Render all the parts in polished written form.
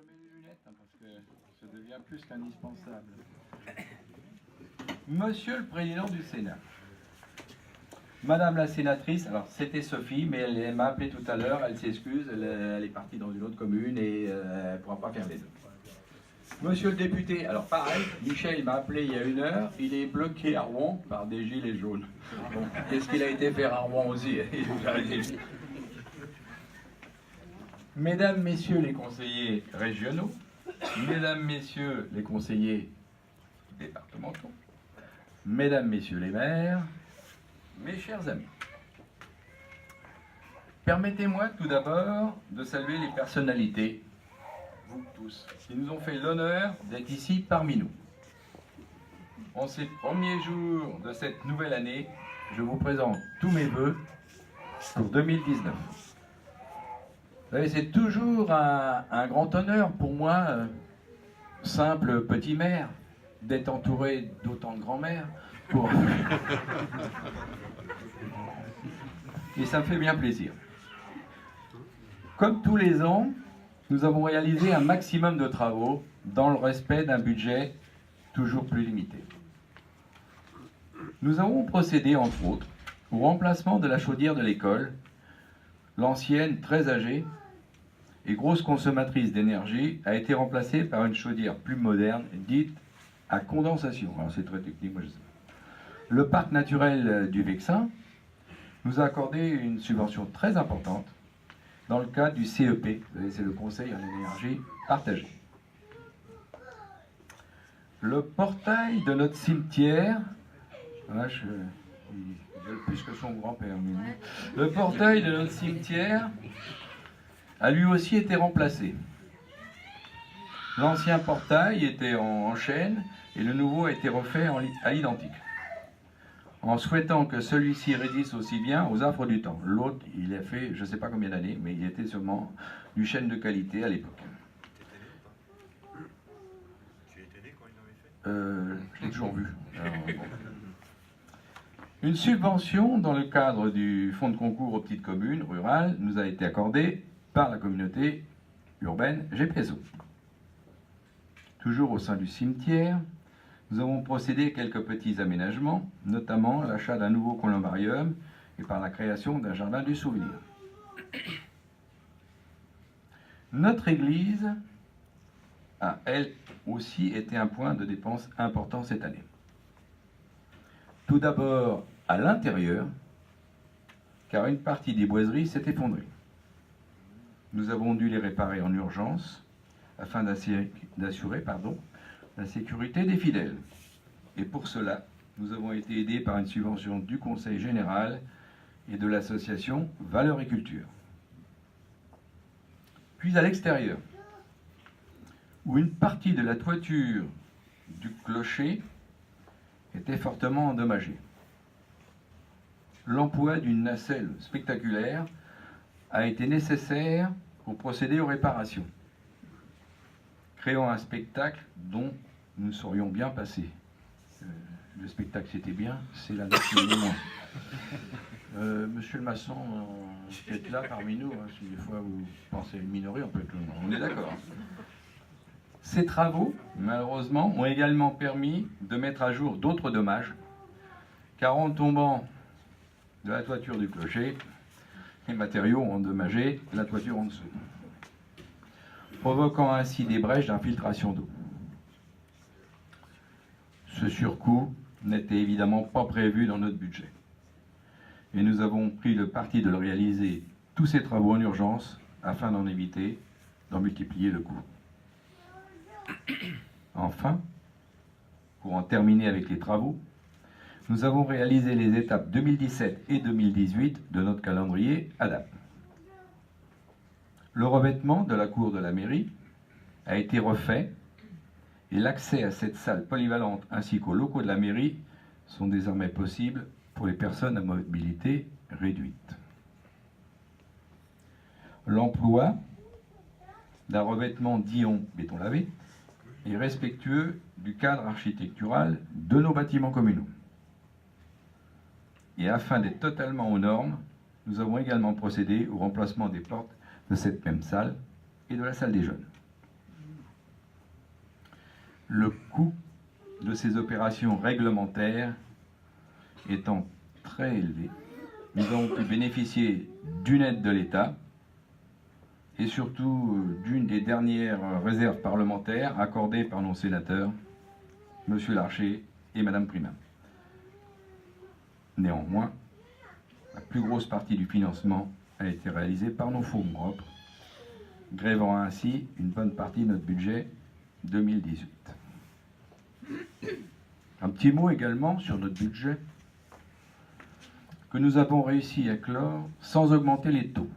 remets les lunettes hein, parce que ça devient plus qu'indispensable. Monsieur le Président du Sénat, Madame la sénatrice, alors c'était Sophie, mais elle m'a appelé tout à l'heure, elle s'excuse, elle est partie dans une autre commune et elle ne pourra pas faire les deux. Monsieur le député, alors pareil, Michel m'a appelé il y a 1 heure, il est bloqué à Rouen par des gilets jaunes. Bon, qu'est-ce qu'il a été faire à Rouen aussi? Mesdames, Messieurs les conseillers régionaux, Mesdames, Messieurs les conseillers départementaux, Mesdames, Messieurs les maires, mes chers amis, permettez-moi tout d'abord de saluer les personnalités, vous tous, qui nous ont fait l'honneur d'être ici parmi nous. En ces premiers jours de cette nouvelle année, je vous présente tous mes vœux pour 2019. Vous savez, c'est toujours un grand honneur pour moi, simple petit maire, d'être entouré d'autant de grands-mères. Et ça me fait bien plaisir. Comme tous les ans, nous avons réalisé un maximum de travaux dans le respect d'un budget toujours plus limité. Nous avons procédé, entre autres, au remplacement de la chaudière de l'école, l'ancienne, très âgée et grosse consommatrice d'énergie, a été remplacée par une chaudière plus moderne, dite à condensation. Alors c'est très technique, moi je sais. Le parc naturel du Vexin nous a accordé une subvention très importante dans le cadre du CEP, c'est le Conseil en énergie partagée. Le portail de notre cimetière, voilà, je gueule plus que son grand-père, le portail de notre cimetière a lui aussi été remplacé. L'ancien portail était en chêne et le nouveau a été refait à l'identique, en souhaitant que celui-ci résiste aussi bien aux affres du temps. L'autre, il a fait je ne sais pas combien d'années, mais il était sûrement du chêne de qualité à l'époque. Tu étais né quand il l'avait fait Je l'ai toujours vu. Alors, bon. Une subvention dans le cadre du fonds de concours aux petites communes rurales nous a été accordée par la communauté urbaine GPSO. Toujours au sein du cimetière, nous avons procédé à quelques petits aménagements, notamment l'achat d'un nouveau columbarium et par la création d'un jardin du souvenir. Notre église a, elle aussi, été un point de dépense important cette année. Tout d'abord à l'intérieur, car une partie des boiseries s'est effondrée. Nous avons dû les réparer en urgence afin d'assurer la sécurité des fidèles. Et pour cela, nous avons été aidés par une subvention du Conseil général et de l'association Valeurs et Culture. Puis à l'extérieur, où une partie de la toiture du clocher était fortement endommagée. L'emploi d'une nacelle spectaculaire a été nécessaire pour procéder aux réparations, créant un spectacle dont nous serions bien passés. Le spectacle c'était bien, c'est la note qui est moins. Monsieur le maçon, vous êtes là parmi nous, hein, si des fois vous pensez à une minerie, on est d'accord. Ces travaux, malheureusement, ont également permis de mettre à jour d'autres dommages, car en tombant de la toiture du clocher, les matériaux ont endommagé la toiture en dessous, provoquant ainsi des brèches d'infiltration d'eau. Ce surcoût n'était évidemment pas prévu dans notre budget. Et nous avons pris le parti de le réaliser tous ces travaux en urgence afin d'en éviter, d'en multiplier le coût. Enfin, pour en terminer avec les travaux, nous avons réalisé les étapes 2017 et 2018 de notre calendrier ADAP. Le revêtement de la cour de la mairie a été refait et l'accès à cette salle polyvalente ainsi qu'aux locaux de la mairie sont désormais possibles pour les personnes à mobilité réduite. L'emploi d'un revêtement d'ion béton lavé est respectueux du cadre architectural de nos bâtiments communaux. Et afin d'être totalement aux normes, nous avons également procédé au remplacement des portes de cette même salle et de la salle des jeunes. le coût de ces opérations réglementaires étant très élevé, nous avons pu bénéficier d'une aide de l'État et surtout d'une des dernières réserves parlementaires accordées par nos sénateurs, M. Larcher et Mme Primin. Néanmoins, la plus grosse partie du financement a été réalisée par nos fonds propres, grevant ainsi une bonne partie de notre budget 2018. Un petit mot également sur notre budget que nous avons réussi à clore sans augmenter les taux.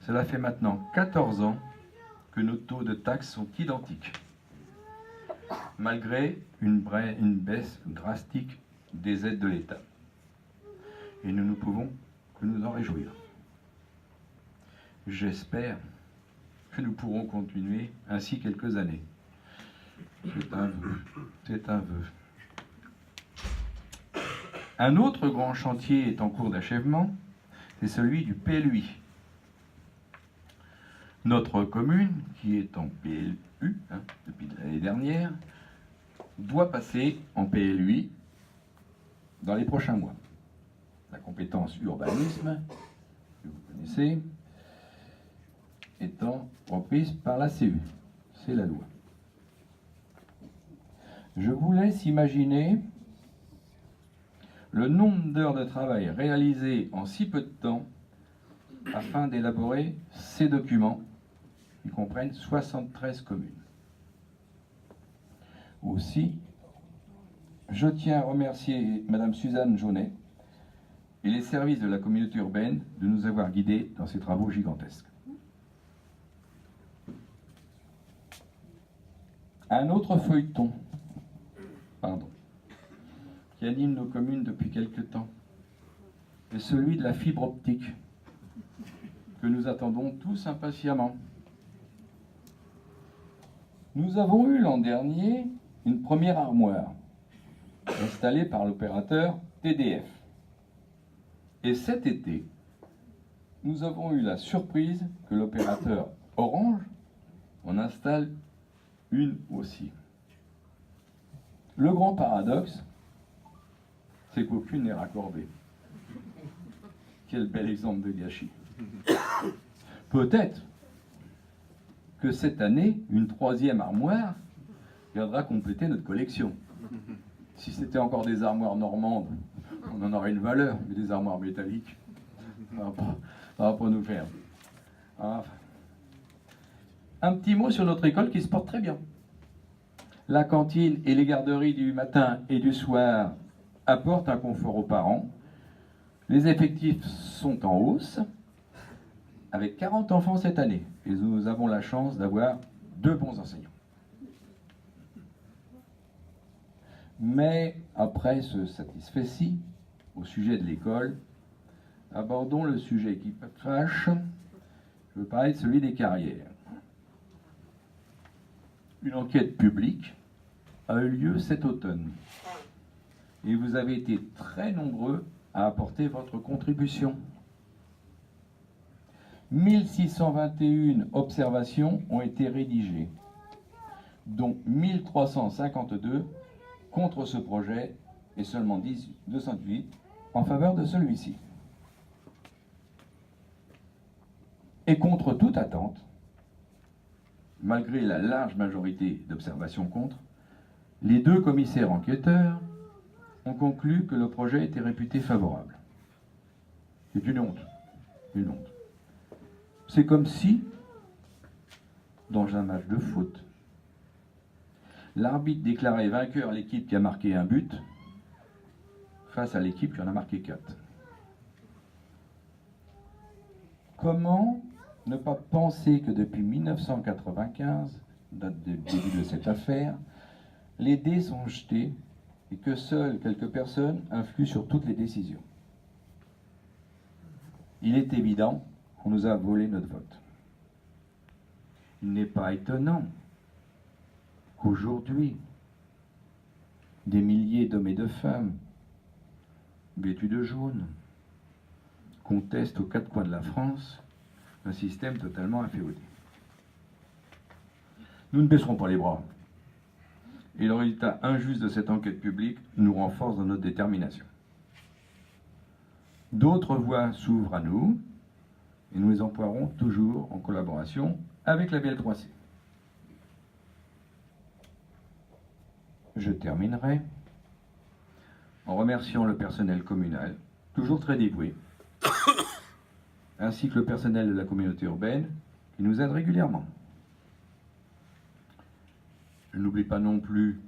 Cela fait maintenant 14 ans que nos taux de taxes sont identiques, malgré une baisse drastique des aides de l'État. Et nous ne pouvons que nous en réjouir. J'espère que nous pourrons continuer ainsi quelques années. C'est un vœu. C'est un vœu. Un autre grand chantier est en cours d'achèvement, c'est celui du PLUI. Notre commune, qui est en PLU depuis l'année dernière, doit passer en PLUI dans les prochains mois. La compétence urbanisme, que vous connaissez, étant reprise par la CU. C'est la loi. Je vous laisse imaginer le nombre d'heures de travail réalisées en si peu de temps afin d'élaborer ces documents qui comprennent 73 communes. Aussi, je tiens à remercier Madame Suzanne Jaunet et les services de la communauté urbaine de nous avoir guidés dans ces travaux gigantesques. Un autre feuilleton, qui anime nos communes depuis quelque temps, est celui de la fibre optique, que nous attendons tous impatiemment. Nous avons eu l'an dernier une première armoire, installée par l'opérateur TDF. Et cet été, nous avons eu la surprise que l'opérateur Orange en installe une aussi. Le grand paradoxe, c'est qu'aucune n'est raccordée. Quel bel exemple de gâchis. Peut-être que cette année, une troisième armoire viendra compléter notre collection. Si c'était encore des armoires normandes, on en aurait une valeur, mais des armoires métalliques, ça va pas nous faire. Un petit mot sur notre école qui se porte très bien. La cantine et les garderies du matin et du soir apportent un confort aux parents. Les effectifs sont en hausse, avec 40 enfants cette année. Et nous avons la chance d'avoir 2 bons enseignants. Mais après ce satisfecit au sujet de l'école, abordons le sujet qui fâche. Je veux parler de celui des carrières. Une enquête publique a eu lieu cet automne. Et vous avez été très nombreux à apporter votre contribution. 1621 observations ont été rédigées, dont 1352 contre ce projet et seulement 208 en faveur de celui-ci. Et contre toute attente, malgré la large majorité d'observations contre, les 2 commissaires enquêteurs ont conclu que le projet était réputé favorable. C'est une honte. Une honte. C'est comme si, dans un match de foot, l'arbitre déclarait vainqueur l'équipe qui a marqué un but face à l'équipe qui en a marqué 4. Comment ne pas penser que depuis 1995, date du début de cette affaire, les dés sont jetés et que seules quelques personnes influent sur toutes les décisions. Il est évident qu'on nous a volé notre vote. Il n'est pas étonnant qu'aujourd'hui, des milliers d'hommes et de femmes, vêtus de jaune, contestent aux 4 coins de la France un système totalement inféodé. Nous ne baisserons pas les bras. Et le résultat injuste de cette enquête publique nous renforce dans notre détermination. D'autres voies s'ouvrent à nous, et nous les emploierons toujours en collaboration avec la BL3C. Je terminerai en remerciant le personnel communal, toujours très dévoué, ainsi que le personnel de la communauté urbaine, qui nous aide régulièrement. Je n'oublie pas non plus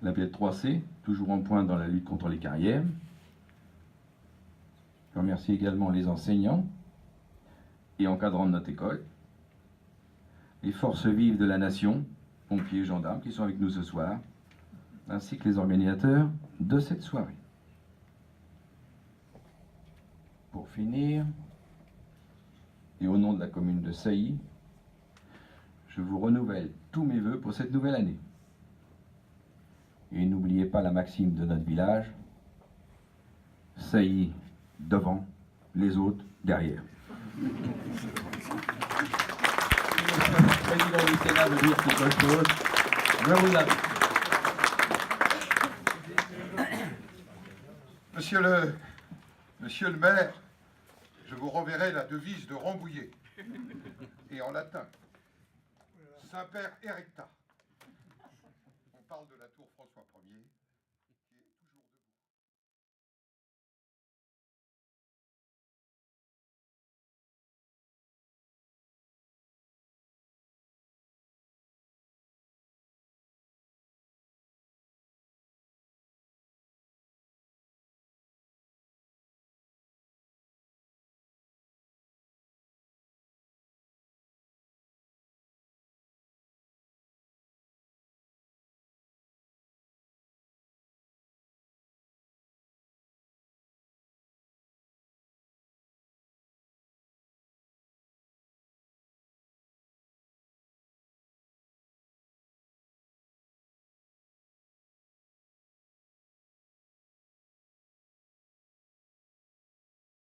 la BL3C, toujours en pointe dans la lutte contre les carrières. Je remercie également les enseignants et encadrants de notre école, les forces vives de la nation, pompiers et gendarmes qui sont avec nous ce soir, ainsi que les organisateurs de cette soirée. Pour finir, et au nom de la commune de Sailly, je vous renouvelle tous mes vœux pour cette nouvelle année. Et n'oubliez pas la maxime de notre village, Sailly devant, les autres derrière. Le président du Sénat veut dire quelque chose, je vous l'invite. Monsieur le maire, je vous renverrai la devise de Rambouillet, et en latin, Saint-Père Erecta. On parle de la tour François Ier.